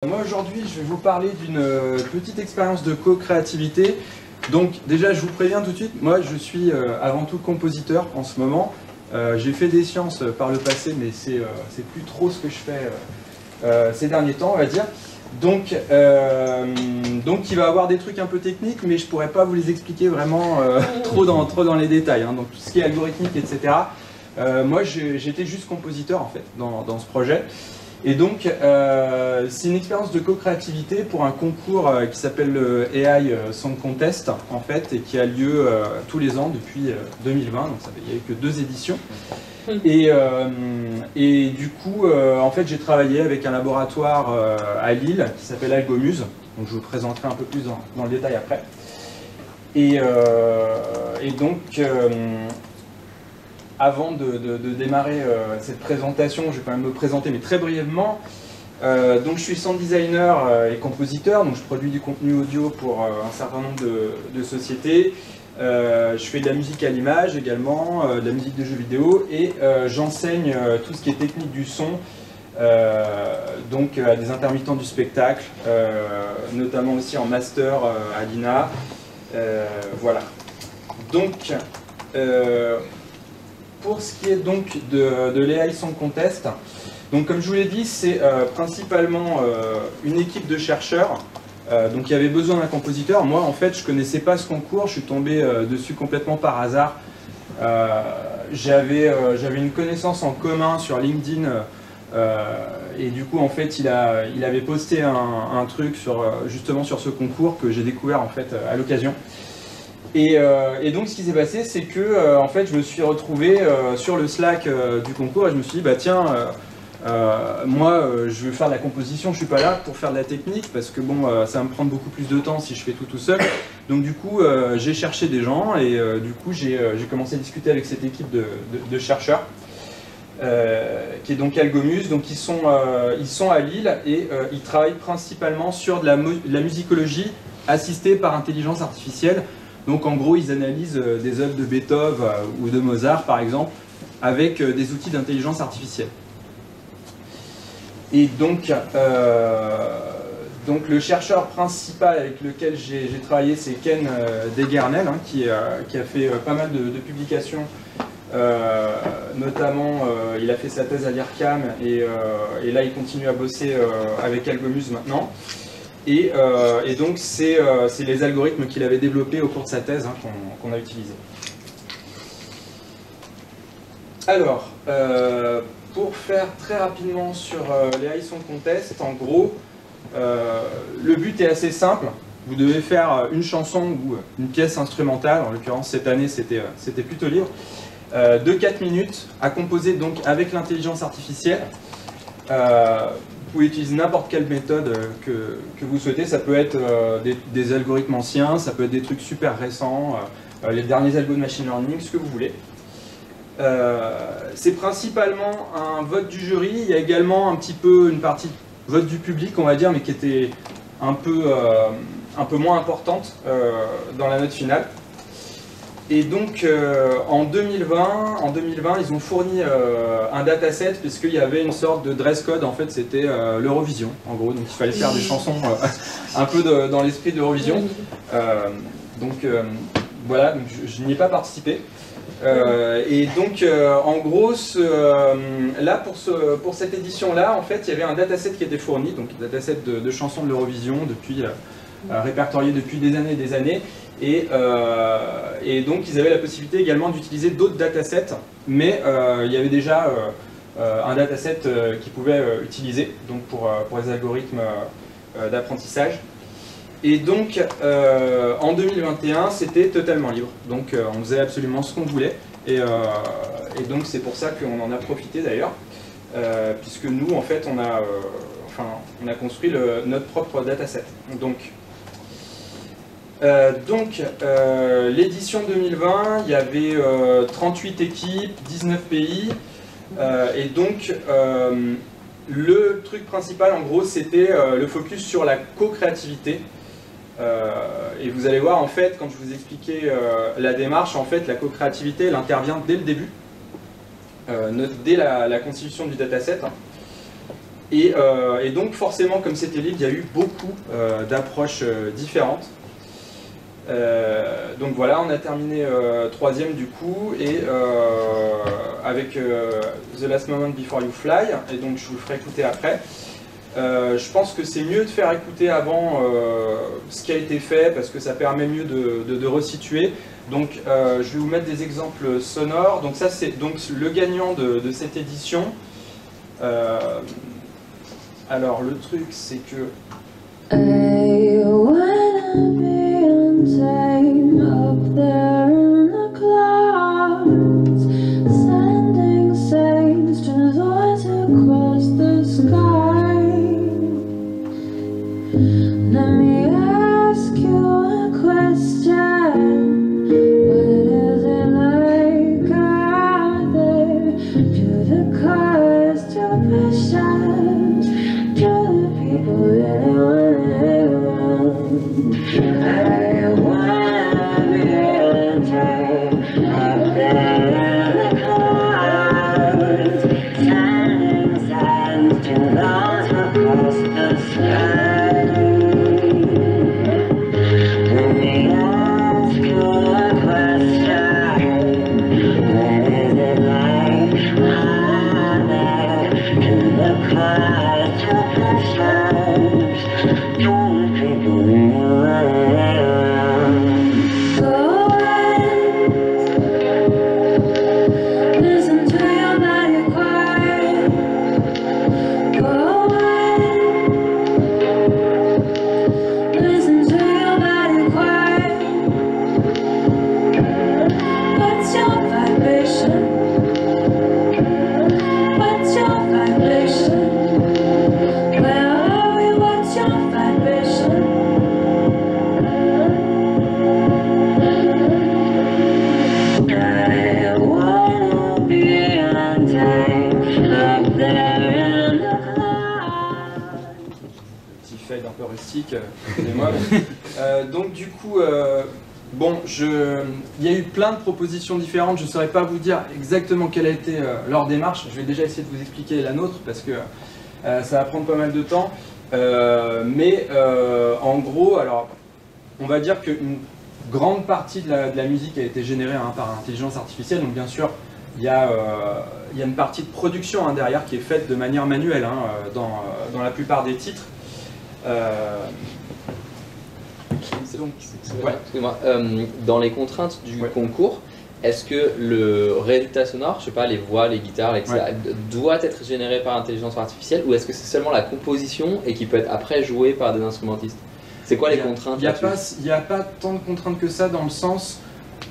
Moi aujourd'hui je vais vous parler d'une petite expérience de co-créativité. Donc déjà je vous préviens tout de suite, moi je suis avant tout compositeur en ce moment. J'ai fait des sciences par le passé mais c'est plus trop ce que je fais ces derniers temps on va dire. Donc il va y avoir des trucs un peu techniques mais je pourrais pas vous les expliquer vraiment trop dans les détails. Hein. Donc tout ce qui est algorithmique etc. Moi j'étais juste compositeur en fait dans ce projet. Et donc, c'est une expérience de co-créativité pour un concours qui s'appelle le AI Song Contest, en fait, et qui a lieu tous les ans depuis 2020, donc il n'y a eu que 2 éditions. Et du coup, en fait, j'ai travaillé avec un laboratoire à Lille qui s'appelle Algomuse, donc je vous présenterai un peu plus dans le détail après. Et donc, avant de démarrer cette présentation, je vais quand même me présenter, mais très brièvement. Donc je suis sound designer et compositeur, donc je produis du contenu audio pour un certain nombre de sociétés. Je fais de la musique à l'image également, de la musique de jeux vidéo, et j'enseigne tout ce qui est technique du son, donc à des intermittents du spectacle, notamment aussi en master à l'INA. Voilà. Donc, pour ce qui est donc de l'AI Song Contest, donc comme je vous l'ai dit, c'est principalement une équipe de chercheurs. Donc il y avait besoin d'un compositeur. Moi en fait je connaissais pas ce concours, je suis tombé dessus complètement par hasard. J'avais une connaissance en commun sur LinkedIn et du coup en fait il avait posté un truc justement sur ce concours que j'ai découvert en fait à l'occasion. Et donc ce qui s'est passé, c'est que en fait, je me suis retrouvé sur le Slack du concours et je me suis dit, bah tiens, moi je veux faire de la composition, je suis pas là pour faire de la technique parce que bon, ça va me prendre beaucoup plus de temps si je fais tout seul. Donc du coup, j'ai cherché des gens et du coup, j'ai commencé à discuter avec cette équipe de chercheurs qui est donc Algomuse. Donc ils sont à Lille et ils travaillent principalement sur de la musicologie assistée par intelligence artificielle. Donc en gros, ils analysent des œuvres de Beethoven ou de Mozart, par exemple, avec des outils d'intelligence artificielle. Et donc le chercheur principal avec lequel j'ai travaillé, c'est Ken Deguernel, hein, qui a fait pas mal de publications. Notamment, il a fait sa thèse à l'IRCAM et là, il continue à bosser avec Algomuse maintenant. Et donc, c'est les algorithmes qu'il avait développés au cours de sa thèse hein, qu'on a utilisés. Alors, pour faire très rapidement sur les AI Song Contest, en gros, le but est assez simple. Vous devez faire une chanson ou une pièce instrumentale, en l'occurrence cette année c'était plutôt libre, de 4 minutes à composer donc avec l'intelligence artificielle. Vous pouvez utiliser n'importe quelle méthode que vous souhaitez, ça peut être des algorithmes anciens, ça peut être des trucs super récents, les derniers algos de machine learning, ce que vous voulez. C'est principalement un vote du jury, il y a également un petit peu une partie vote du public, on va dire, mais qui était un peu moins importante dans la note finale. Et donc en 2020, ils ont fourni un dataset puisqu'il y avait une sorte de dress code, en fait c'était l'Eurovision en gros, donc il fallait faire des chansons un peu dans l'esprit de l'Eurovision. Voilà, donc je n'y ai pas participé. Et donc en gros, là pour cette édition-là, en fait il y avait un dataset qui était fourni, donc un dataset de chansons de l'Eurovision répertorié depuis des années et des années. Et donc ils avaient la possibilité également d'utiliser d'autres datasets, mais il y avait déjà un dataset qu'ils pouvaient utiliser donc pour les algorithmes d'apprentissage. Et donc en 2021 c'était totalement libre, donc on faisait absolument ce qu'on voulait et donc c'est pour ça qu'on en a profité d'ailleurs, puisque nous en fait on a construit notre propre dataset. Donc l'édition 2020, il y avait 38 équipes, 19 pays, et donc le truc principal en gros c'était le focus sur la co-créativité. Et vous allez voir en fait, quand je vous expliquais la démarche, en fait la co-créativité elle intervient dès le début, dès la constitution du dataset. Et donc forcément, comme c'était libre, il y a eu beaucoup d'approches différentes. Donc voilà, on a terminé troisième du coup, et avec The Last Moment Before You Fly, et donc je vous le ferai écouter après. Je pense que c'est mieux de faire écouter avant ce qui a été fait, parce que ça permet mieux de resituer. Donc je vais vous mettre des exemples sonores. Donc ça c'est donc le gagnant de cette édition. Alors le truc c'est que... I wanna be untamed up there in the clouds, sending saints to those across the sky. Let me ask you a question. What is it like out there? Do the cars, do passions, do the people really wanna hang around? I wanna be untamed up there in the clouds, sending signs to those across the sky. Let me ask you a question. What is it like out there? Do the clouds, do passions, do the people really wanna hang around? Go away, listen to your body cry. Go away, listen to your body cry. What's your vibration? What's your vibration? Where are we? What's your vibration? I wanna be untamed up there in the clouds. Petit fade un peu rustique, excusez-moi. Donc du coup, bon, il y a eu plein de propositions différentes, je ne saurais pas vous dire exactement quelle a été leur démarche, je vais déjà essayer de vous expliquer la nôtre parce que ça va prendre pas mal de temps, mais en gros, alors, on va dire qu'une grande partie de la musique a été générée par intelligence artificielle, donc bien sûr, il y a une partie de production derrière qui est faite de manière manuelle dans la plupart des titres. Donc, ouais. Excusez-moi, dans les contraintes du concours, est-ce que le résultat sonore, je sais pas, les voix, les guitares, etc., doit être généré par intelligence artificielle, ou est-ce que c'est seulement la composition et qui peut être après joué par des instrumentistes? C'est quoi les contraintes? Il n'y a pas tant de contraintes que ça, dans le sens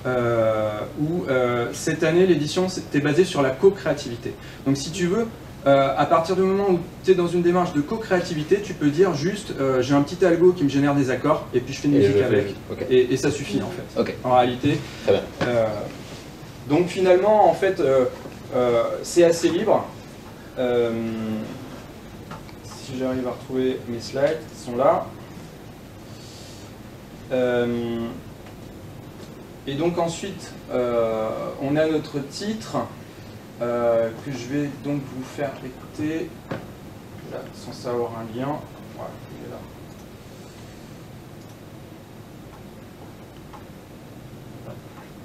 où cette année l'édition était basée sur la co-créativité. Donc si tu veux, à partir du moment où tu es dans une démarche de co-créativité, tu peux dire juste j'ai un petit algo qui me génère des accords et puis je fais une musique avec. Et ça suffit en fait, en réalité. Très bien. Donc finalement, en fait, c'est assez libre. Si j'arrive à retrouver mes slides, ils sont là. Et donc ensuite, on a notre titre que je vais donc vous faire écouter, là, sans avoir un lien. Voilà, il est là.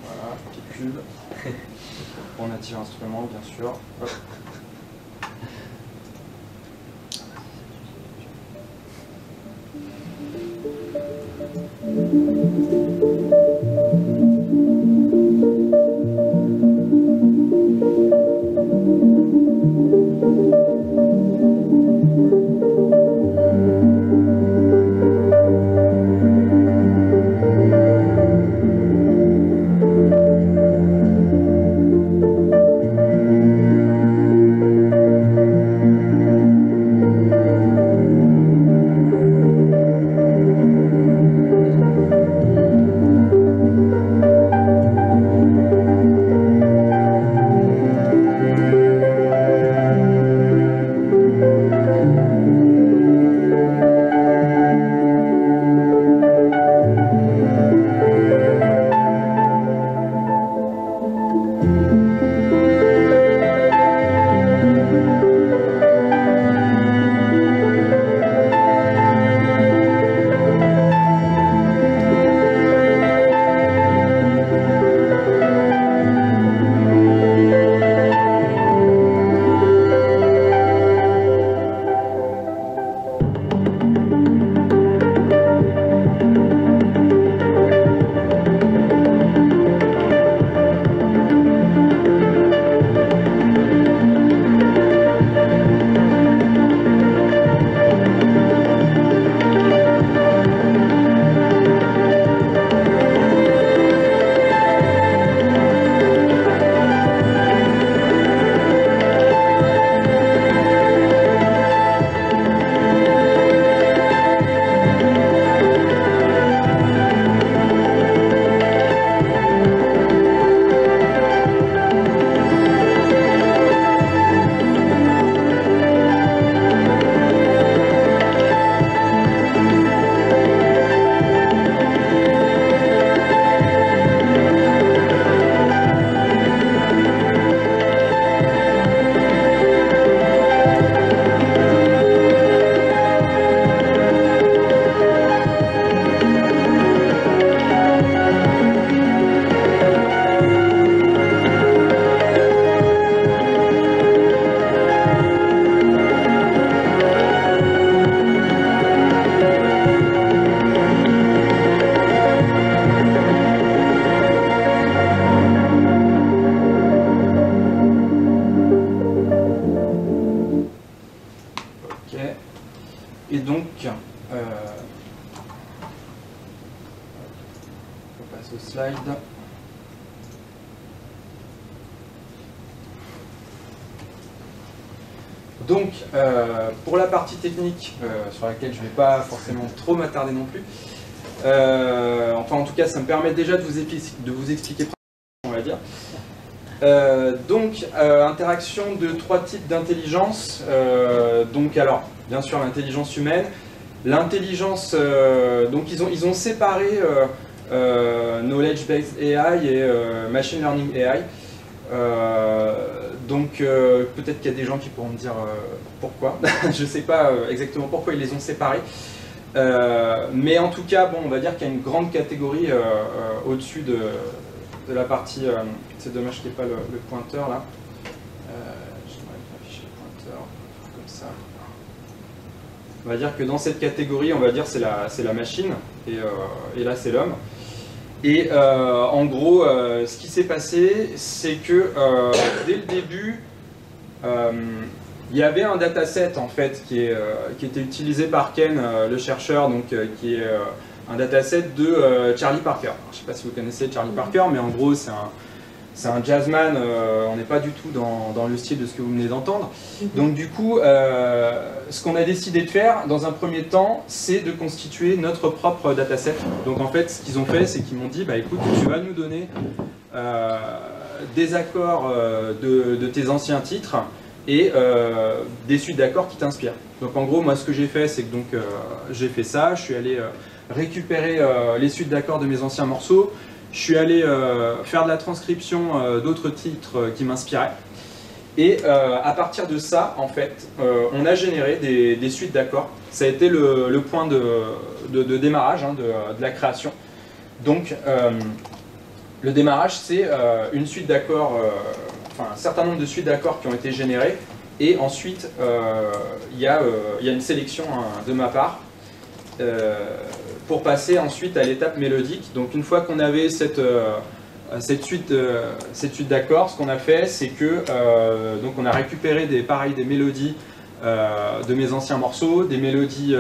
Voilà, petite pub. Pour Native Instruments, bien sûr. Hop. Et donc, on passe au slide. Donc, pour la partie technique, sur laquelle je ne vais pas forcément trop m'attarder non plus, enfin en tout cas ça me permet déjà de vous expliquer, on va dire. Donc, interaction de 3 types d'intelligence. Donc, alors, bien sûr, l'intelligence humaine. L'intelligence, donc ils ont séparé Knowledge-Based AI et Machine Learning AI. Donc, peut-être qu'il y a des gens qui pourront me dire pourquoi. Je ne sais pas exactement pourquoi ils les ont séparés. Mais en tout cas, bon, on va dire qu'il y a une grande catégorie au-dessus de la partie, c'est dommage qu'il n'y ait pas le pointeur là. J'aimerais afficher le pointeur comme ça. On va dire que dans cette catégorie, on va dire c'est la machine et là c'est l'homme. Et en gros, ce qui s'est passé, c'est que dès le début, il y avait un dataset en fait qui était utilisé par Ken, le chercheur, donc qui est un dataset de Charlie Parker. Alors, je ne sais pas si vous connaissez Charlie Parker, mais en gros c'est un jazzman, on n'est pas du tout dans le style de ce que vous venez d'entendre. Donc du coup, ce qu'on a décidé de faire dans un premier temps, c'est de constituer notre propre dataset. Donc en fait, ce qu'ils ont fait, c'est qu'ils m'ont dit, bah écoute, tu vas nous donner des accords de tes anciens titres et des suites d'accords qui t'inspirent. Donc en gros, moi ce que j'ai fait, c'est que donc j'ai fait ça, je suis allé récupérer les suites d'accords de mes anciens morceaux, je suis allé faire de la transcription d'autres titres qui m'inspiraient. Et à partir de ça, en fait, on a généré des suites d'accords. Ça a été le point de démarrage hein, de la création. Donc, le démarrage, c'est une suite d'accords, enfin un certain nombre de suites d'accords qui ont été générées. Et ensuite, il y a une sélection hein, de ma part pour passer ensuite à l'étape mélodique. Donc, une fois qu'on avait cette suite d'accords, ce qu'on a fait, c'est que donc on a récupéré des mélodies de mes anciens morceaux, des mélodies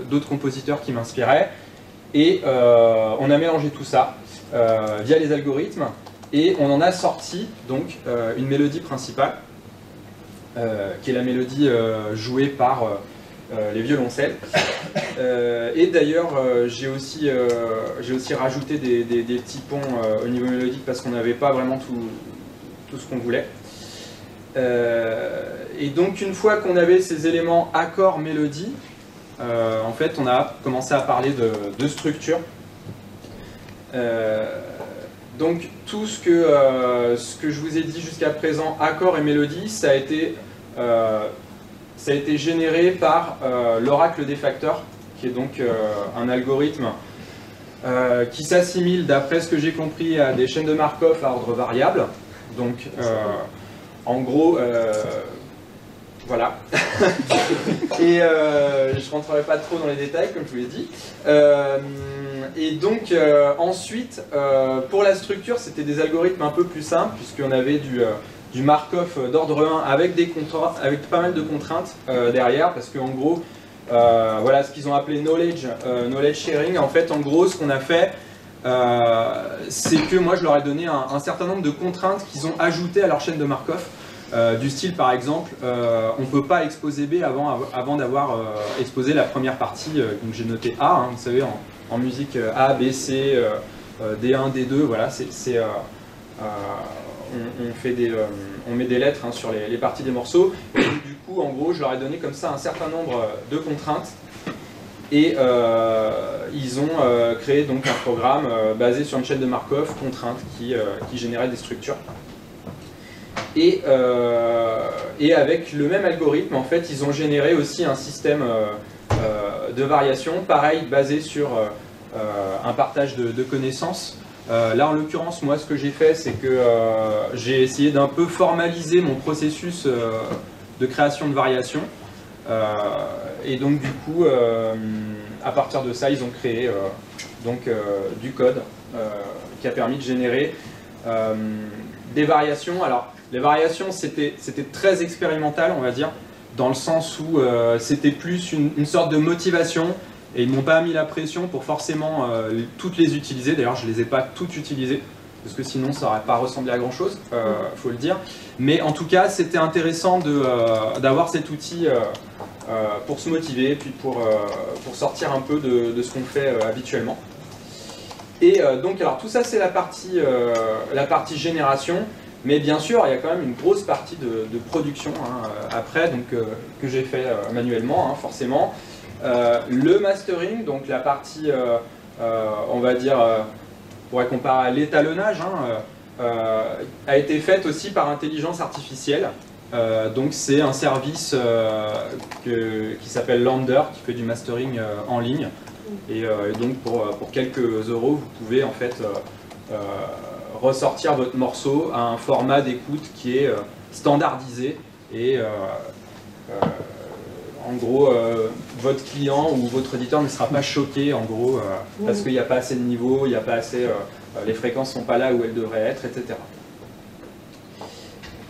d'autres compositeurs qui m'inspiraient, et on a mélangé tout ça via les algorithmes, et on en a sorti donc une mélodie principale, qui est la mélodie jouée par les violoncelles. Et d'ailleurs, j'ai aussi rajouté des petits ponts au niveau mélodique parce qu'on n'avait pas vraiment tout ce qu'on voulait. Et donc, une fois qu'on avait ces éléments accord-mélodie, en fait, on a commencé à parler de structure. Donc, tout ce que je vous ai dit jusqu'à présent, accord et mélodie, ça a été généré par l'oracle des facteurs, qui est donc un algorithme qui s'assimile, d'après ce que j'ai compris, à des chaînes de Markov à ordre variable. Donc, en gros, Voilà. Et je rentrerai pas trop dans les détails, comme je vous l'ai dit. Et donc, ensuite, pour la structure, c'était des algorithmes un peu plus simples, puisqu'on avait du Markov d'ordre 1 avec pas mal de contraintes derrière, parce qu'en gros, voilà ce qu'ils ont appelé knowledge sharing. En fait, en gros, ce qu'on a fait, c'est que moi, je leur ai donné un certain nombre de contraintes qu'ils ont ajoutées à leur chaîne de Markov. Du style, par exemple, on ne peut pas exposer B avant d'avoir exposé la première partie. Donc j'ai noté A, hein, vous savez, en musique A, B, C, D1, D2, voilà, on met des lettres hein, sur les parties des morceaux. Et du coup, en gros, je leur ai donné comme ça un certain nombre de contraintes. Et ils ont créé donc un programme basé sur une chaîne de Markov, contraintes, qui générait des structures. Et avec le même algorithme, en fait, ils ont généré aussi un système de variation, pareil, basé sur un partage de connaissances. Là, en l'occurrence, moi, ce que j'ai fait, c'est que j'ai essayé d'un peu formaliser mon processus de création de variations. Et donc, du coup, à partir de ça, ils ont créé du code qui a permis de générer des variations. Alors, les variations, c'était très expérimental, on va dire, dans le sens où c'était plus une sorte de motivation, et ils ne m'ont pas mis la pression pour forcément toutes les utiliser. D'ailleurs, je ne les ai pas toutes utilisées, parce que sinon, ça n'aurait pas ressemblé à grand-chose, faut le dire. Mais en tout cas, c'était intéressant d'avoir cet outil pour se motiver, puis pour sortir un peu de ce qu'on fait habituellement. Et donc, alors tout ça, c'est la partie génération. Mais bien sûr, il y a quand même une grosse partie de production hein, après, donc, que j'ai fait manuellement, hein, forcément. Le mastering, donc la partie, on va dire, on pourrait comparer à l'étalonnage, hein, a été faite aussi par intelligence artificielle. Donc c'est un service qui s'appelle Lander, qui fait du mastering en ligne. Et donc pour quelques euros, vous pouvez en fait ressortir votre morceau à un format d'écoute qui est standardisé et en gros votre client ou votre auditeur ne sera pas choqué en gros parce qu'il n'y a pas assez de niveau, il n'y a pas assez, les fréquences ne sont pas là où elles devraient être, etc.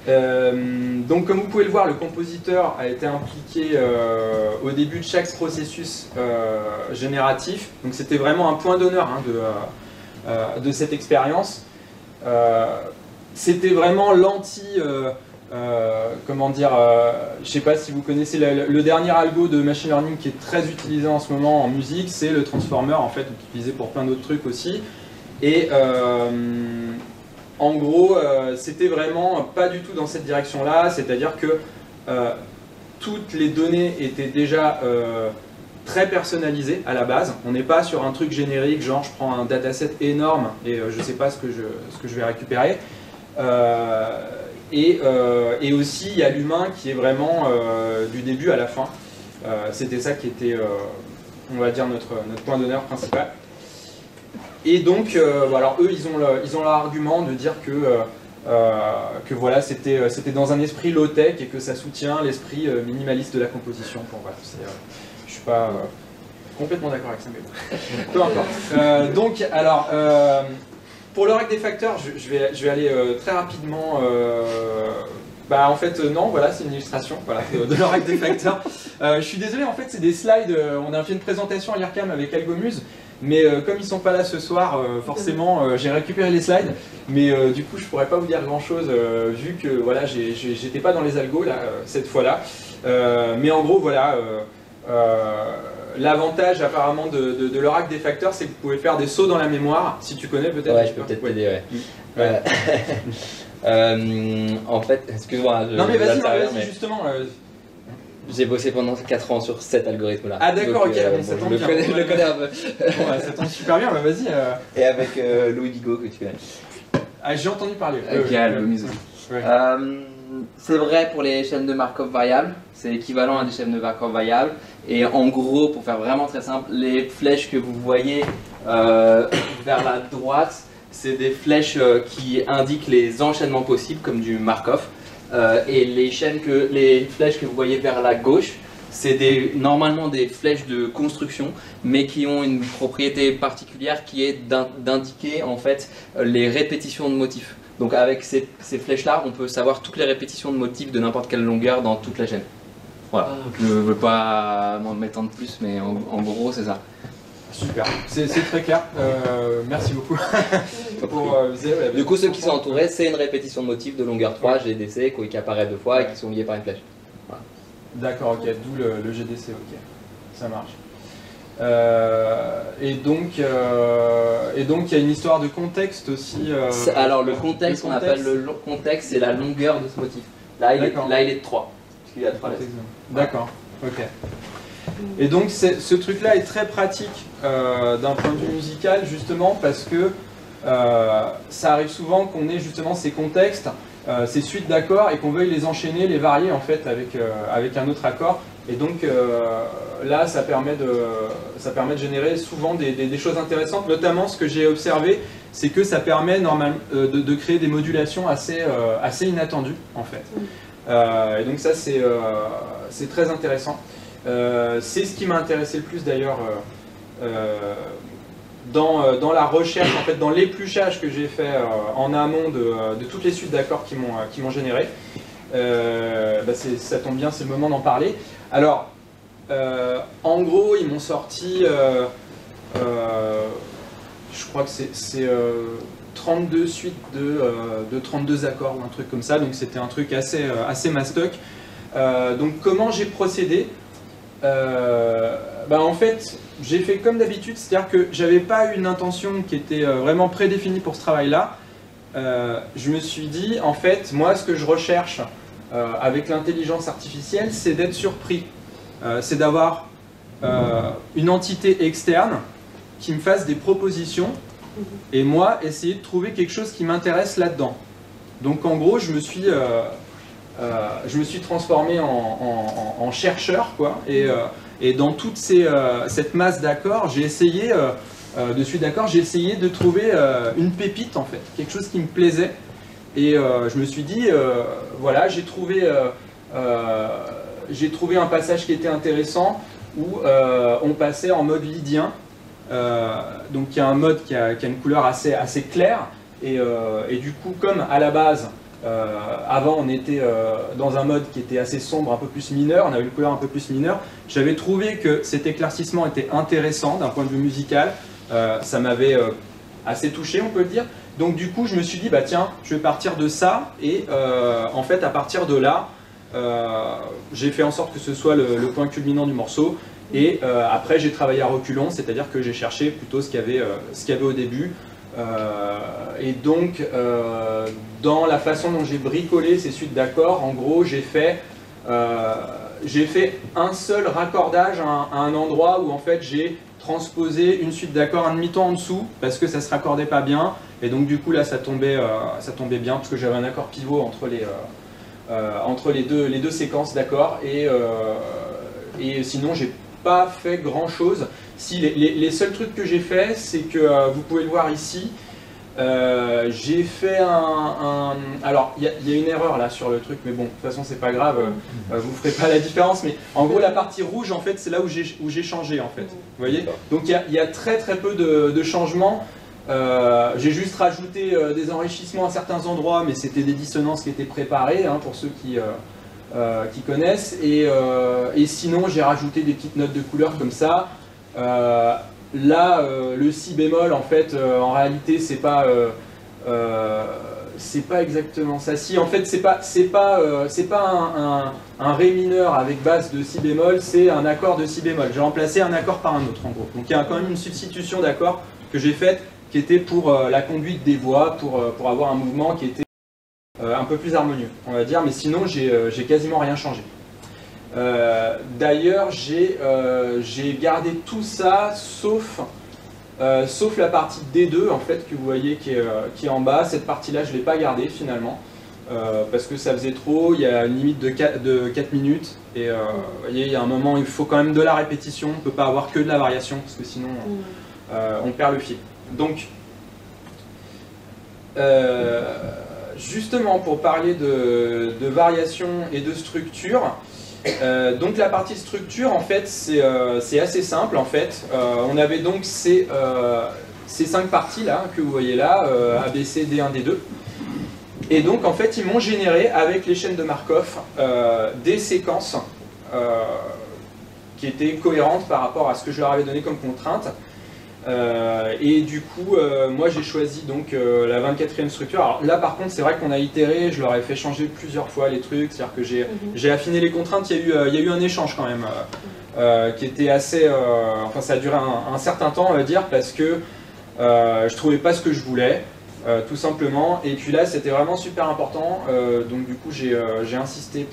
Donc comme vous pouvez le voir, le compositeur a été impliqué au début de chaque processus génératif, donc c'était vraiment un point d'honneur hein, de cette expérience. C'était vraiment comment dire, je ne sais pas si vous connaissez le dernier algo de machine learning qui est très utilisé en ce moment en musique, c'est le transformer en fait, utilisé pour plein d'autres trucs aussi. Et en gros, c'était vraiment pas du tout dans cette direction-là, c'est-à-dire que toutes les données étaient déjà très personnalisées à la base. On n'est pas sur un truc générique, genre je prends un dataset énorme et je ne sais pas ce que je vais récupérer. Et aussi, il y a l'humain qui est vraiment du début à la fin. C'était ça qui était, on va dire, notre point d'honneur principal. Et donc, alors eux, ils ont leur argument de dire que voilà, c'était dans un esprit low-tech et que ça soutient l'esprit minimaliste de la composition. Bon, voilà, je suis pas complètement d'accord avec ça, mais bon. Peu importe. Donc, alors, pour le règle des facteurs, je vais aller très rapidement. En fait, non, voilà, c'est une illustration voilà, de le règle des facteurs. Je suis désolé, en fait, c'est des slides. On a fait une présentation à l'IRCAM avec Algomuse. Mais comme ils ne sont pas là ce soir, forcément, j'ai récupéré les slides. Mais du coup, je ne pourrais pas vous dire grand-chose vu que voilà, j'étais pas dans les algos là, cette fois-là. Mais en gros, voilà, l'avantage apparemment de l'oracle des facteurs, c'est que vous pouvez faire des sauts dans la mémoire. Si tu connais peut-être. Ouais, je peux peut-être t'aider, ouais. En fait, excuse-moi. Non mais vas-y, justement. J'ai bossé pendant 4 ans sur cet algorithme-là. Ah d'accord, ok, bon, ça tombe bien. Je le connais un peu. Bon, ça tombe super bien, bah vas-y. Et avec Louis Digo que tu connais. Ah, j'ai entendu parler. Qui a le musée. C'est vrai pour les chaînes de Markov variables, c'est équivalent à des chaînes de Markov variables. Et en gros, pour faire vraiment très simple, les flèches que vous voyez vers la droite, c'est des flèches qui indiquent les enchaînements possibles, comme du Markov. Et les flèches que vous voyez vers la gauche, c'est normalement des flèches de construction, mais qui ont une propriété particulière qui est d'indiquer en fait les répétitions de motifs. Donc avec ces flèches-là, on peut savoir toutes les répétitions de motifs de n'importe quelle longueur dans toute la chaîne. Voilà, je ne veux pas m'en m'étendre plus, mais en gros c'est ça. Super, c'est très clair, merci beaucoup. Du coup, ceux qui sont entourés, c'est une répétition de motifs de longueur 3, GDC, qui apparaît 2 fois et qui sont liés par une flèche. Voilà. D'accord, ok, d'où le GDC, ok, ça marche. Et donc il y a une histoire de contexte aussi. Alors le contexte, on appelle le contexte, c'est la longueur de ce motif. Là il est de 3, parce qu'il y a 3 lettres. D'accord, ok. Et donc ce truc-là est très pratique d'un point de vue musical, justement parce que ça arrive souvent qu'on ait justement ces contextes, ces suites d'accords et qu'on veuille les enchaîner, les varier en fait avec un autre accord. Et donc là, ça permet de générer souvent des choses intéressantes. Notamment, ce que j'ai observé, c'est que ça permet normalement de créer des modulations assez inattendues en fait. Et donc ça, c'est très intéressant. C'est ce qui m'a intéressé le plus d'ailleurs dans la recherche, en fait, dans l'épluchage que j'ai fait en amont de toutes les suites d'accords qui m'ont généré. Ça tombe bien, c'est le moment d'en parler. Alors, en gros, ils m'ont sorti, je crois que c'est 32 suites de 32 accords ou un truc comme ça, donc c'était un truc assez mastoc. Donc comment j'ai procédé? En fait, j'ai fait comme d'habitude, c'est-à-dire que j'avais pas une intention qui était vraiment prédéfinie pour ce travail-là. Je me suis dit, en fait, moi, ce que je recherche avec l'intelligence artificielle, c'est d'être surpris. C'est d'avoir une entité externe qui me fasse des propositions et moi, essayer de trouver quelque chose qui m'intéresse là-dedans. Donc, en gros, je me suis transformé en chercheur, quoi, et dans toute cette masse d'accords, j'ai essayé j'ai essayé de trouver une pépite, en fait, quelque chose qui me plaisait. Et je me suis dit, voilà, j'ai trouvé un passage qui était intéressant où on passait en mode lydien. Donc il y a un mode qui a une couleur assez claire. Et du coup, comme à la base, avant on était dans un mode qui était assez sombre, un peu plus mineur, on avait une couleur un peu plus mineure, j'avais trouvé que cet éclaircissement était intéressant d'un point de vue musical. Ça m'avait assez touché, on peut le dire. Donc du coup, je me suis dit, bah tiens, je vais partir de ça, et en fait, à partir de là, j'ai fait en sorte que ce soit le point culminant du morceau, et après, j'ai travaillé à reculons, c'est-à-dire que j'ai cherché plutôt ce qu'il y avait au début. Et donc, dans la façon dont j'ai bricolé ces suites d'accords, en gros, j'ai fait un seul raccordage à un endroit où en fait j'ai transposé une suite d'accords un demi-ton en dessous parce que ça se raccordait pas bien, et donc du coup là ça tombait bien parce que j'avais un accord pivot entre les deux séquences d'accords, et sinon j'ai pas fait grand chose. Si les seuls trucs que j'ai fait, c'est que vous pouvez le voir ici, j'ai fait alors il y a une erreur là sur le truc, mais bon, de toute façon c'est pas grave, vous ferez pas la différence, mais en gros la partie rouge, en fait, c'est là où j'ai changé, en fait, vous voyez. Donc il y a très peu de changements. J'ai juste rajouté des enrichissements à certains endroits, mais c'était des dissonances qui étaient préparées, hein, pour ceux qui connaissent, et sinon j'ai rajouté des petites notes de couleur comme ça. Là, le si bémol, en fait, en réalité, c'est pas exactement ça. Si, en fait, c'est pas un ré mineur avec base de si bémol, c'est un accord de si bémol. J'ai remplacé un accord par un autre, en gros. Donc il y a quand même une substitution d'accords que j'ai faite, qui était pour la conduite des voix, pour avoir un mouvement qui était un peu plus harmonieux, on va dire. Mais sinon, j'ai quasiment rien changé. D'ailleurs, j'ai gardé tout ça sauf la partie D2, en fait, que vous voyez qui est en bas. Cette partie-là, je ne l'ai pas gardée finalement parce que ça faisait trop. Il y a une limite de 4 minutes, et vous voyez, il y a un moment, il faut quand même de la répétition. On ne peut pas avoir que de la variation parce que sinon on perd le fil. Donc justement, pour parler de variation et de structure, donc la partie structure, en fait, c'est assez simple, en fait. On avait donc ces 5 parties là que vous voyez là, A, B, C, D1, D2. Et donc, en fait, ils m'ont généré, avec les chaînes de Markov, des séquences qui étaient cohérentes par rapport à ce que je leur avais donné comme contrainte. Et du coup, moi j'ai choisi donc la 24e structure. Alors là par contre c'est vrai qu'on a itéré, je leur ai fait changer plusieurs fois les trucs, c'est-à-dire que j'ai affiné les contraintes, il y a eu un échange quand même qui était assez... enfin ça a duré un certain temps on va dire parce que je trouvais pas ce que je voulais tout simplement. Et puis là c'était vraiment super important, donc du coup j'ai insisté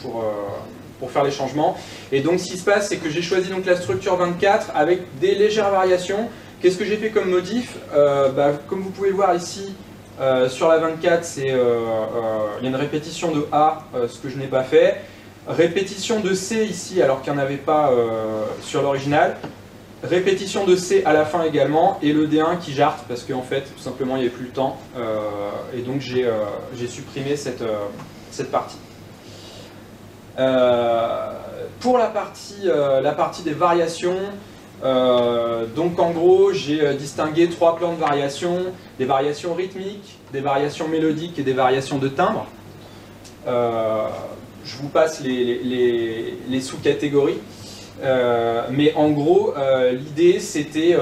pour faire les changements. Et donc ce qui se passe c'est que j'ai choisi donc la structure 24 avec des légères variations. Qu'est-ce que j'ai fait comme modif? Comme vous pouvez le voir ici, sur la 24, il y a une répétition de A, ce que je n'ai pas fait. Répétition de C ici, alors qu'il n'y en avait pas sur l'original. Répétition de C à la fin également, et le D1 qui jarte, parce qu'en fait, tout simplement, il n'y avait plus le temps. Et donc, j'ai supprimé cette partie. Pour la partie des variations, donc en gros j'ai distingué 3 plans de variations, des variations rythmiques, des variations mélodiques et des variations de timbre. Je vous passe les sous-catégories, mais en gros l'idée c'était,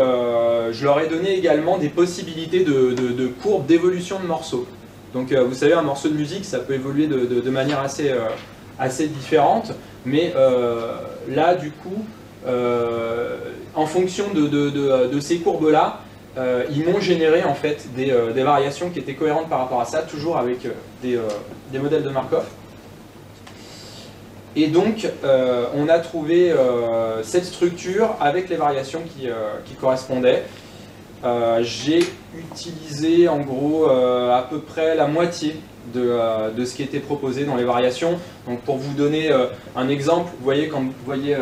je leur ai donné également des possibilités de courbes d'évolution de morceaux. Donc vous savez un morceau de musique ça peut évoluer de manière assez différente, mais là du coup en fonction de ces courbes-là, ils m'ont généré en fait des variations qui étaient cohérentes par rapport à ça, toujours avec des modèles de Markov. Et donc, on a trouvé cette structure avec les variations qui correspondaient. J'ai utilisé en gros à peu près la moitié de ce qui était proposé dans les variations. Donc pour vous donner un exemple, vous voyez quand vous voyez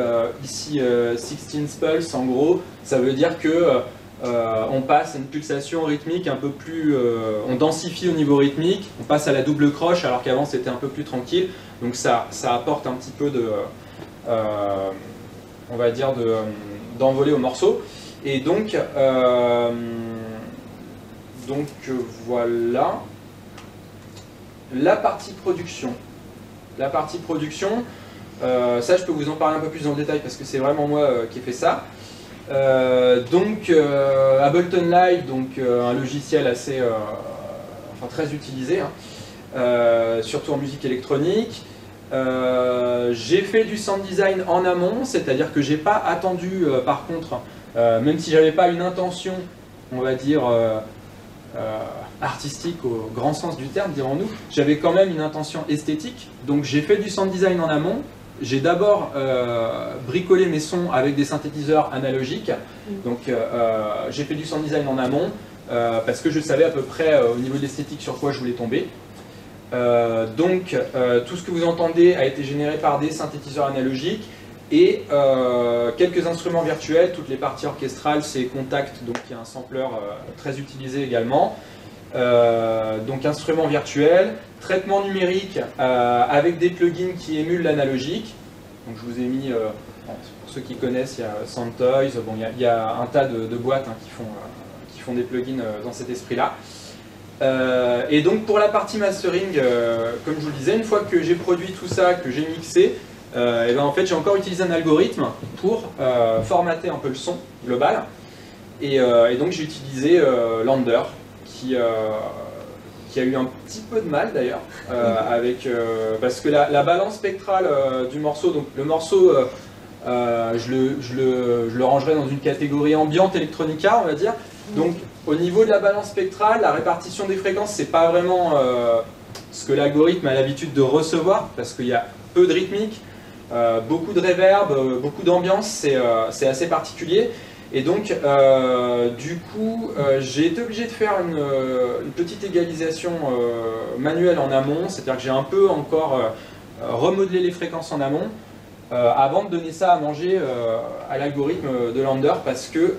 ici 16 pulse, en gros, ça veut dire que on passe à une pulsation rythmique un peu plus, on densifie au niveau rythmique, on passe à la double croche alors qu'avant c'était un peu plus tranquille. Donc ça apporte un petit peu on va dire d'envolée au morceau. Et donc voilà. La partie production. La partie production, ça je peux vous en parler un peu plus dans le détail parce que c'est vraiment moi qui ai fait ça. Ableton Live, un logiciel assez, très utilisé, hein, surtout en musique électronique. J'ai fait du sound design en amont, c'est-à-dire que j'ai pas attendu, par contre, même si j'avais pas une intention, on va dire, artistique au grand sens du terme, dirons-nous, j'avais quand même une intention esthétique, donc j'ai fait du sound design en amont. J'ai d'abord bricolé mes sons avec des synthétiseurs analogiques, donc j'ai fait du sound design en amont parce que je savais à peu près au niveau de l'esthétique sur quoi je voulais tomber. Tout ce que vous entendez a été généré par des synthétiseurs analogiques et quelques instruments virtuels. Toutes les parties orchestrales, c'est Contact, donc qui est un sampler très utilisé également. Instruments virtuels, traitement numérique avec des plugins qui émulent l'analogique. Donc je vous ai mis, pour ceux qui connaissent, il y a Soundtoys, bon, il y a un tas de boîtes hein, qui font des plugins dans cet esprit-là. Et donc pour la partie mastering, comme je vous le disais, une fois que j'ai produit tout ça, que j'ai mixé, en fait j'ai encore utilisé un algorithme pour formater un peu le son global. Et donc j'ai utilisé Lander, qui a eu un petit peu de mal d'ailleurs, parce que la balance spectrale du morceau, donc le morceau, je le rangerai dans une catégorie ambiante electronica, on va dire. Donc au niveau de la balance spectrale, la répartition des fréquences, c'est pas vraiment ce que l'algorithme a l'habitude de recevoir, parce qu'il y a peu de rythmique, beaucoup de reverb, beaucoup d'ambiance, c'est assez particulier. Et donc, du coup, j'ai été obligé de faire une petite égalisation manuelle en amont, c'est-à-dire que j'ai un peu encore remodelé les fréquences en amont avant de donner ça à manger à l'algorithme de Lander parce que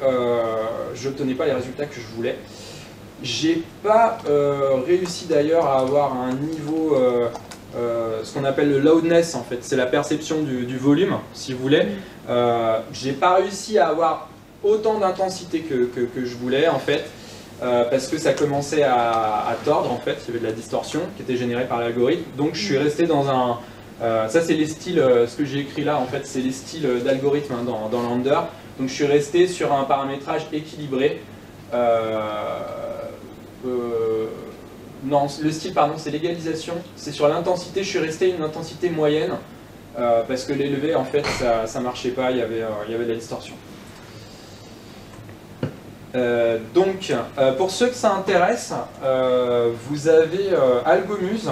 je n'obtenais pas les résultats que je voulais. J'ai pas réussi d'ailleurs à avoir un niveau, ce qu'on appelle le loudness en fait, c'est la perception du volume, si vous voulez. J'ai pas réussi à avoir autant d'intensité que je voulais en fait, parce que ça commençait à tordre en fait, il y avait de la distorsion qui était générée par l'algorithme. Donc je suis resté dans un... ça c'est les styles, ce que j'ai écrit là en fait, c'est les styles d'algorithme hein, dans Lander. Donc je suis resté sur un paramétrage équilibré. Non, le style, pardon, c'est l'égalisation. C'est sur l'intensité, je suis resté à une intensité moyenne parce que l'élevé, en fait, ça marchait pas, il y avait de la distorsion. Donc, pour ceux que ça intéresse, vous avez Algomuse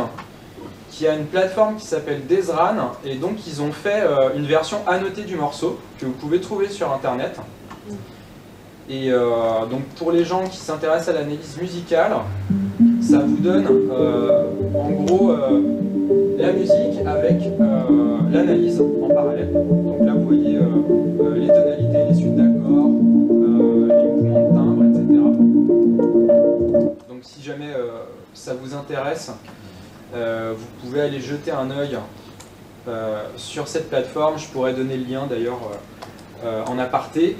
qui a une plateforme qui s'appelle Desran et donc ils ont fait une version annotée du morceau que vous pouvez trouver sur internet. Et donc pour les gens qui s'intéressent à l'analyse musicale, ça vous donne en gros la musique avec l'analyse en parallèle. Donc là vous voyez les tonalités, les suites d'accords, les mouvements de timbre, etc. Donc si jamais ça vous intéresse, vous pouvez aller jeter un œil sur cette plateforme. Je pourrais donner le lien d'ailleurs en aparté.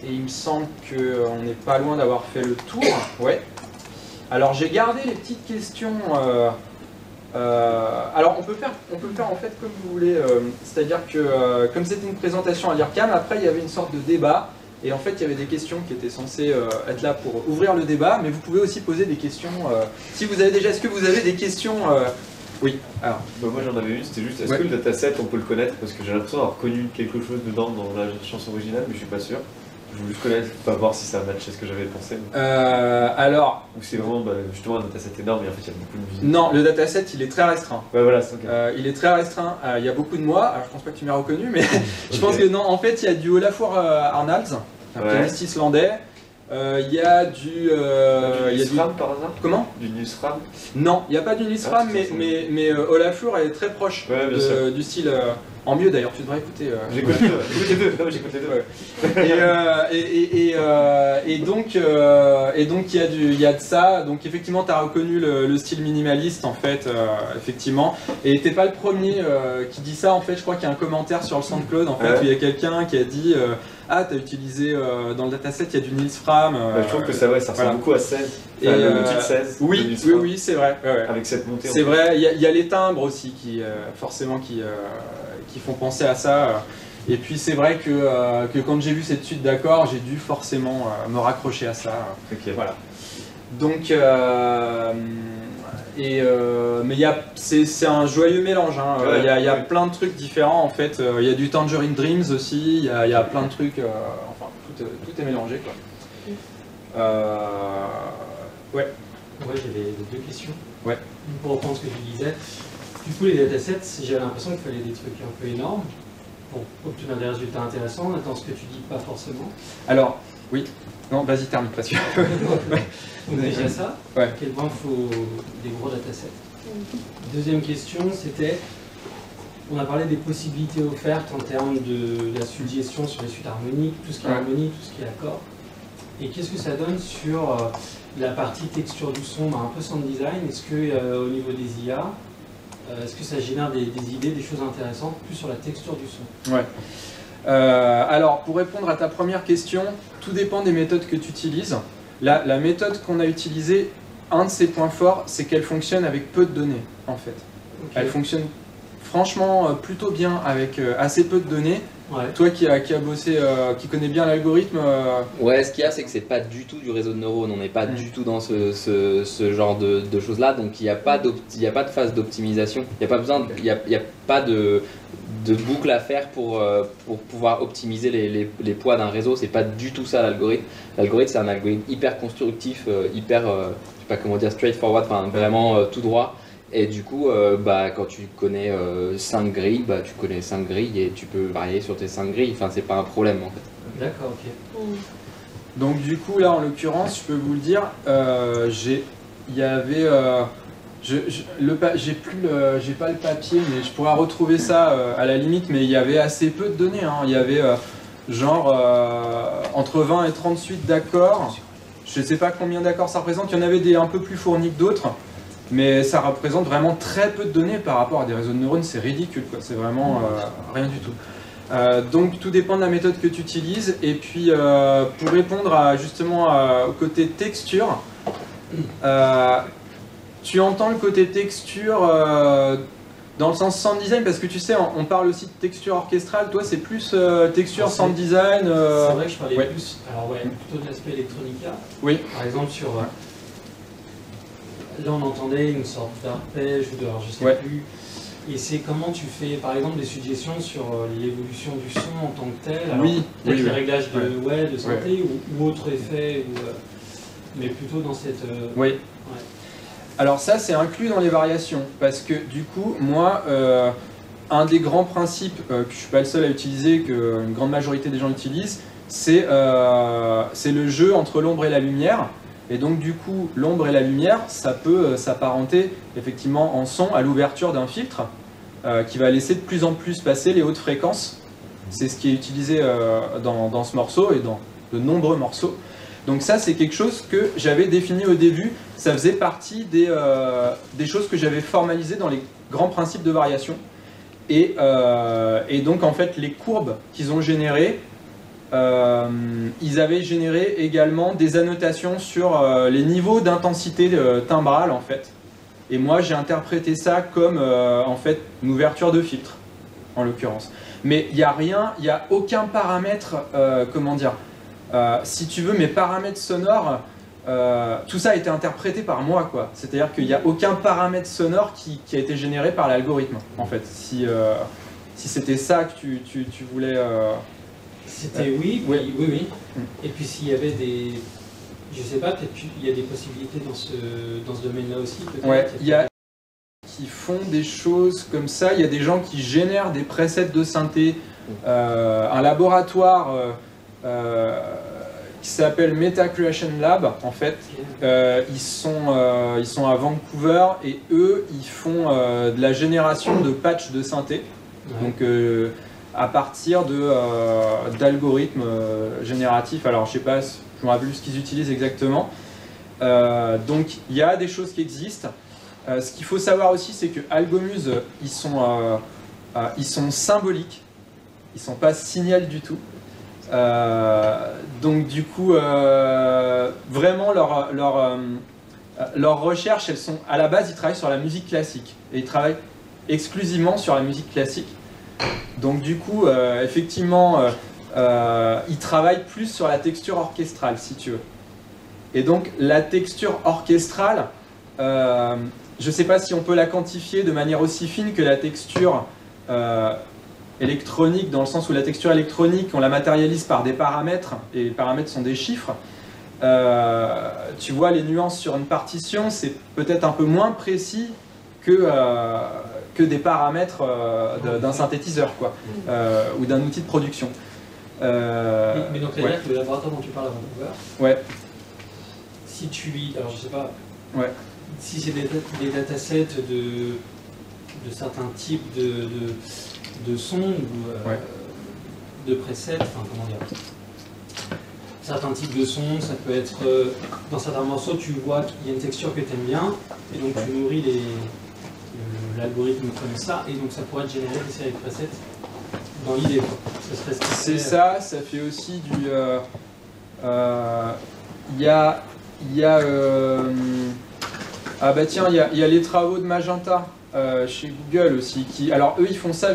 Et il me semble qu'on n'est pas loin d'avoir fait le tour. Ouais. Alors j'ai gardé les petites questions. Alors on peut faire en fait comme vous voulez. C'est-à-dire que comme c'était une présentation à l'IRCAM, après il y avait une sorte de débat. Et en fait il y avait des questions qui étaient censées être là pour ouvrir le débat. Mais vous pouvez aussi poser des questions. Si vous avez déjà, est-ce que vous avez des questions Oui. Alors. Bah moi j'en avais une, c'était juste, est-ce que le dataset on peut le connaître? Parce que j'ai l'impression d'avoir connu quelque chose dedans dans la chanson originale, mais je suis pas sûr. Je voulais juste connaître, pas voir si ça matchait ce que j'avais pensé. Alors. Ou c'est vraiment justement un dataset énorme et en fait il y a beaucoup de musique. Non, le dataset il est très restreint. Ouais voilà, c'est okay. Il est très restreint, il y a beaucoup de mots, alors je pense pas que tu m'as reconnu, mais je pense que non, en fait il y a du Olafur Arnalds, un pianiste islandais. Il y a du Nilsfram par hasard? Comment? Du Nilsfram? Non, il n'y a pas du Nilsfram, mais Olafur est très proche du style. En mieux d'ailleurs, tu devrais écouter. J'écoute les deux. Non, j'écoute les deux. Et donc il y a de ça. Donc effectivement, tu as reconnu le style minimaliste en fait, effectivement. Et t'es pas le premier qui dit ça en fait. Je crois qu'il y a un commentaire sur le SoundCloud en fait où il y a quelqu'un qui a dit ah, t'as utilisé dans le dataset, il y a du Nilsfram. Je trouve que ça ressemble beaucoup à 16. Enfin, le titre 16. Oui, c'est vrai. Ouais. Avec cette montée. C'est vrai, il y a les timbres aussi qui forcément qui font penser à ça. Et puis c'est vrai que quand j'ai vu cette suite d'accords, j'ai dû forcément me raccrocher à ça. Okay. Voilà. Donc mais c'est un joyeux mélange. Hein. Il y a plein de trucs différents en fait. Il y a du Tangerine Dreams aussi. Il y a plein de trucs. Enfin, tout est mélangé quoi. Ouais. Ouais, j'avais deux questions. Ouais. Pour reprendre ce que tu disais. Du coup, les datasets, j'avais l'impression qu'il fallait des trucs un peu énormes pour obtenir des résultats intéressants. Dans ce que tu dis, pas forcément. Alors, oui. Non, vas-y, termine, parce que... Donc déjà ça, ouais. À quel point il faut des gros datasets. Deuxième question, c'était, on a parlé des possibilités offertes en termes de la suggestion sur les suites harmoniques, tout ce qui est harmonie, tout ce qui est accord. Et qu'est-ce que ça donne sur la partie texture du son, un peu sound design? Est-ce que au niveau des IA, est-ce que ça génère des idées, des choses intéressantes, plus sur la texture du son? Ouais. Alors, pour répondre à ta première question, tout dépend des méthodes que tu utilises. La méthode qu'on a utilisée, un de ses points forts, c'est qu'elle fonctionne avec peu de données, en fait. Okay. Elle fonctionne franchement plutôt bien avec assez peu de données. Ouais. Toi qui a bossé, qui connais bien l'algorithme... Ouais, ce qu'il y a, c'est que c'est pas du tout du réseau de neurones, on n'est pas du tout dans ce genre de choses-là, donc il n'y a pas de phase d'optimisation, il n'y a pas de boucle à faire pour pouvoir optimiser les poids d'un réseau, c'est pas du tout ça l'algorithme. L'algorithme, c'est un algorithme hyper constructif, hyper, je sais pas comment dire, straightforward, enfin vraiment tout droit. Et du coup, quand tu connais 5 grilles, tu connais 5 grilles et tu peux varier sur tes 5 grilles. Enfin, c'est pas un problème en fait. D'accord, ok. Donc du coup, là, en l'occurrence, je peux vous le dire, j'ai pas le papier, mais je pourrais retrouver ça à la limite, mais il y avait assez peu de données. Hein. Il y avait genre entre 20 et 30 suites d'accords. Je ne sais pas combien d'accords ça représente, il y en avait des un peu plus fournis que d'autres, mais ça représente vraiment très peu de données par rapport à des réseaux de neurones, c'est ridicule, quoi. C'est vraiment rien du tout. Donc tout dépend de la méthode que tu utilises, et puis pour répondre justement au côté texture, tu entends le côté texture dans le sens sound design, parce que tu sais, on parle aussi de texture orchestrale, toi c'est plus texture sound design. C'est vrai que je parlais plus, alors ouais, plutôt de l'aspect electronica. Oui. Par exemple sur... là on entendait une sorte d'arpège ou de... alors je sais plus. Et c'est comment tu fais par exemple des suggestions sur l'évolution du son en tant que tel, alors peut-être les réglages de synthé ou autre effet, mais plutôt dans cette... Oui. Alors ça c'est inclus dans les variations, parce que du coup moi un des grands principes que je ne suis pas le seul à utiliser, qu'une grande majorité des gens utilisent, c'est le jeu entre l'ombre et la lumière. Et donc du coup l'ombre et la lumière, ça peut s'apparenter effectivement en son à l'ouverture d'un filtre qui va laisser de plus en plus passer les hautes fréquences. C'est ce qui est utilisé dans ce morceau et dans de nombreux morceaux. Donc ça c'est quelque chose que j'avais défini au début, ça faisait partie des choses que j'avais formalisées dans les grands principes de variation. Et donc en fait les courbes qu'ils ont générées, ils avaient généré également des annotations sur les niveaux d'intensité timbrale en fait. Et moi j'ai interprété ça comme en fait une ouverture de filtre en l'occurrence. Mais il n'y a rien, il n'y a aucun paramètre, comment dire, si tu veux mes paramètres sonores, tout ça a été interprété par moi quoi. C'est-à-dire qu'il n'y a aucun paramètre sonore qui a été généré par l'algorithme en fait. Si c'était ça que tu voulais... C'était oui. Et puis s'il y avait des... Je sais pas, peut-être qu'il y a des possibilités dans ce domaine-là aussi. Ouais, il y a qui font des choses comme ça. Il y a des gens qui génèrent des presets de synthé. Un laboratoire qui s'appelle Meta Creation Lab, en fait. Ils sont à Vancouver et eux, ils font de la génération de patchs de synthé. Ouais. Donc, à partir d'algorithmes génératifs. Alors, je sais pas, je me rappelle plus ce qu'ils utilisent exactement. Donc, il y a des choses qui existent. Ce qu'il faut savoir aussi, c'est que Algomuse, ils sont symboliques. Ils sont pas signal du tout. Donc, du coup, vraiment, leurs recherches, elles sont, à la base, ils travaillent sur la musique classique. Et ils travaillent exclusivement sur la musique classique. Donc du coup, effectivement, il travaille plus sur la texture orchestrale, si tu veux. Et donc la texture orchestrale, je ne sais pas si on peut la quantifier de manière aussi fine que la texture électronique, dans le sens où la texture électronique, on la matérialise par des paramètres, et les paramètres sont des chiffres. Tu vois, les nuances sur une partition, c'est peut-être un peu moins précis que des paramètres d'un synthétiseur, quoi, ou d'un outil de production. Mais donc, c'est-à-dire que le laboratoire dont tu parles à Vancouver, si tu lis, alors je sais pas, si c'est des datasets de certains types de sons ou de presets, enfin comment dire, certains types de sons, ça peut être, dans certains morceaux, tu vois qu'il y a une texture que tu aimes bien, et donc tu nourris l'algorithme comme ça, et donc ça pourrait te générer des séries de presets dans l'idée. C'est ça, ça fait aussi du... ah bah tiens, il y a les travaux de Magenta chez Google aussi. Alors eux, ils font ça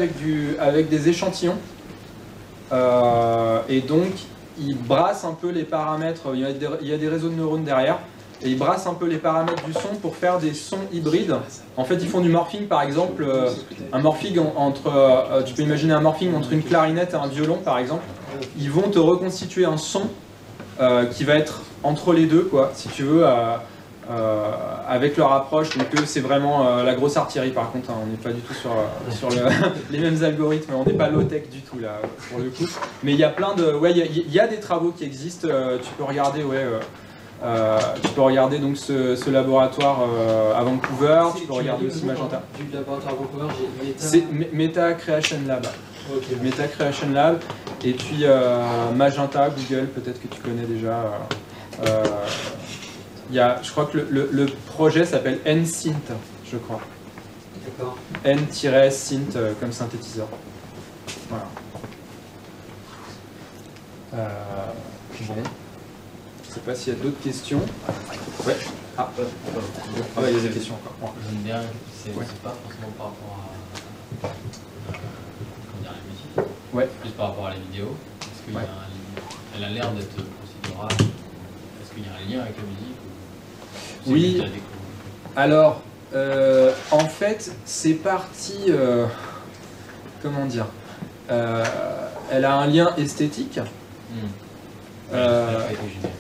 avec des échantillons. Et donc, ils brassent un peu les paramètres. Il y a des réseaux de neurones derrière. Et ils brassent un peu les paramètres du son pour faire des sons hybrides. En fait, ils font du morphing, par exemple, un morphing entre... tu peux imaginer un morphing entre une clarinette et un violon, par exemple. Ils vont te reconstituer un son qui va être entre les deux, quoi, si tu veux, avec leur approche. Donc eux, c'est vraiment la grosse artillerie, par contre. Hein, on n'est pas du tout sur les mêmes algorithmes. On n'est pas low-tech du tout, là, pour le coup. Mais il y a plein de... Ouais, il y a des travaux qui existent. Tu peux regarder, tu peux regarder donc ce laboratoire à Vancouver, tu peux regarder aussi Magenta. Du laboratoire à Vancouver, j'ai c'est Meta Creation Lab. Okay. Meta Creation Lab. Et puis Magenta, Google, peut-être que tu connais déjà. Je crois que le projet s'appelle NSynth, je crois. D'accord. N-synth comme synthétiseur. Voilà. Bon. Je sais pas s'il y a d'autres questions. Ouais. Ah, il y a des questions encore. J'aime bien, c'est Ouais. pas forcément par rapport à comment dire, la musique, Ouais. plus par rapport à la vidéo. Est-ce qu'il y a elle a l'air d'être procédurale. Est-ce qu'il y a un lien avec la musique ou Oui. juste la déco? Alors, en fait, c'est parti. Comment dire elle a un lien esthétique. Elle a pas été générée.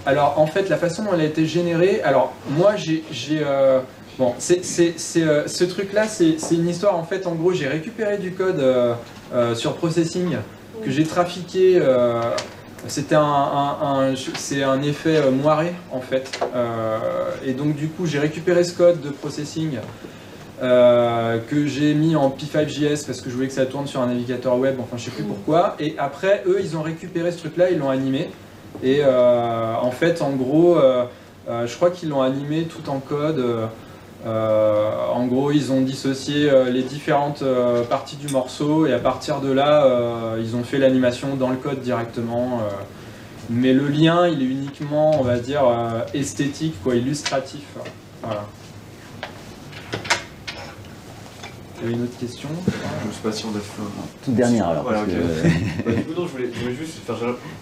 Alors, en fait, la façon dont elle a été générée. Alors, moi, bon, ce truc-là, c'est une histoire. En fait, en gros, j'ai récupéré du code sur Processing que j'ai trafiqué. C'est un effet moiré en fait, et donc du coup j'ai récupéré ce code de processing que j'ai mis en P5.js parce que je voulais que ça tourne sur un navigateur web, enfin je sais plus pourquoi, et après eux ils ont récupéré ce truc là, ils l'ont animé, et en fait en gros je crois qu'ils l'ont animé tout en code. En gros, ils ont dissocié les différentes parties du morceau et à partir de là, ils ont fait l'animation dans le code directement. Mais le lien, il est uniquement, on va dire, esthétique, quoi, illustratif. Voilà. Il y avait une autre question? Je ne sais pas si on a fait un... Toute dernière alors. Voilà, parce ok. que- Bah, du coup, non, je voulais juste,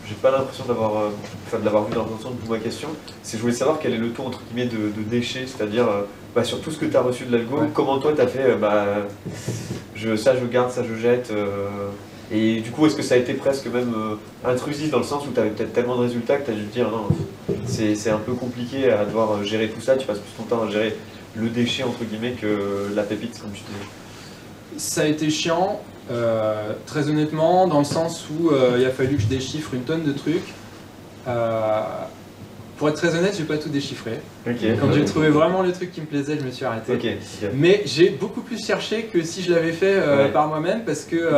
j'ai pas l'impression d'avoir, de l'avoir vu dans l'ensemble de ma question. Je voulais savoir quel est le taux entre guillemets de déchets, c'est-à-dire sur tout ce que tu as reçu de l'algo, Ouais. comment toi tu as fait, ça je garde, ça je jette. Et du coup, est-ce que ça a été presque même intrusif dans le sens où tu avais peut-être tellement de résultats que tu as dû te dire non, c'est un peu compliqué à devoir gérer tout ça, tu passes plus ton temps à gérer le déchet entre guillemets que la pépite, comme tu disais. Ça a été chiant, très honnêtement, dans le sens où il a fallu que je déchiffre une tonne de trucs. Pour être très honnête, j'ai pas tout déchiffré. Ok. Quand j'ai trouvé vraiment le truc qui me plaisait, je me suis arrêté. Ok. Mais j'ai beaucoup plus cherché que si je l'avais fait Ouais. par moi-même, parce que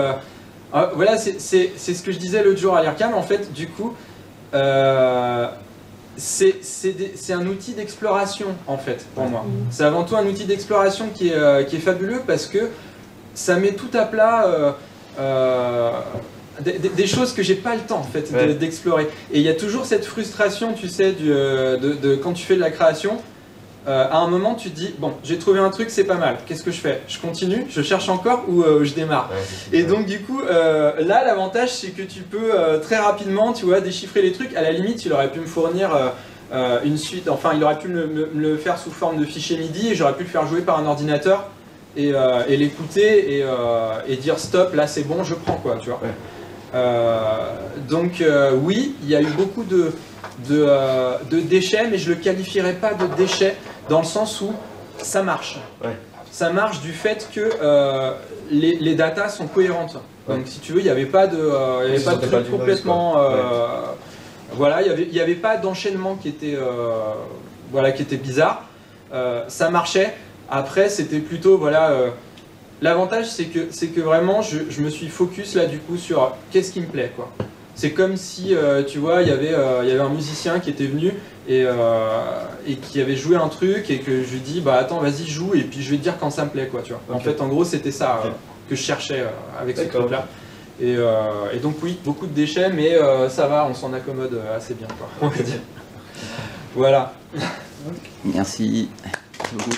voilà, c'est ce que je disais l'autre jour à l'IRCAM. En fait, du coup, c'est un outil d'exploration en fait pour moi. C'est avant tout un outil d'exploration qui est fabuleux parce que ça met tout à plat des choses que j'ai pas le temps en fait Ouais. d'explorer. Et il y a toujours cette frustration, tu sais, de quand tu fais de la création. À un moment, tu te dis bon, j'ai trouvé un truc, c'est pas mal. Qu'est-ce que je fais? Je continue, je cherche encore ou je démarre. Ouais, Et donc du coup, là l'avantage c'est que tu peux très rapidement, tu vois, déchiffrer les trucs. À la limite, il aurait pu me fournir une suite, enfin il aurait pu me le faire sous forme de fichier MIDI et j'aurais pu le faire jouer par un ordinateur et l'écouter et dire stop, là c'est bon, je prends quoi, tu vois. Ouais. Donc oui, il y a eu beaucoup de déchets, mais je le qualifierais pas de déchets dans le sens où ça marche. Ouais. Ça marche du fait que les datas sont cohérentes. Ouais. Donc si tu veux, il n'y avait pas de, il y avait Ça pas de sortait pas truc du noise, complètement. quoi. Voilà, il y avait pas d'enchaînement qui était, voilà, qui était bizarre. Ça marchait. Après, c'était plutôt voilà. L'avantage, c'est que vraiment, je me suis focus là du coup sur qu'est-ce qui me plaît, quoi. C'est comme si, tu vois, il y avait un musicien qui était venu et qui avait joué un truc et que je lui dis, bah attends, vas-y, joue et puis je vais te dire quand ça me plaît, quoi, tu vois. En Ok. fait, en gros, c'était ça Ok. que je cherchais avec ce D'accord. truc-là. Et donc oui, beaucoup de déchets, mais ça va, on s'en accommode assez bien, quoi, on va dire. Voilà. Merci beaucoup.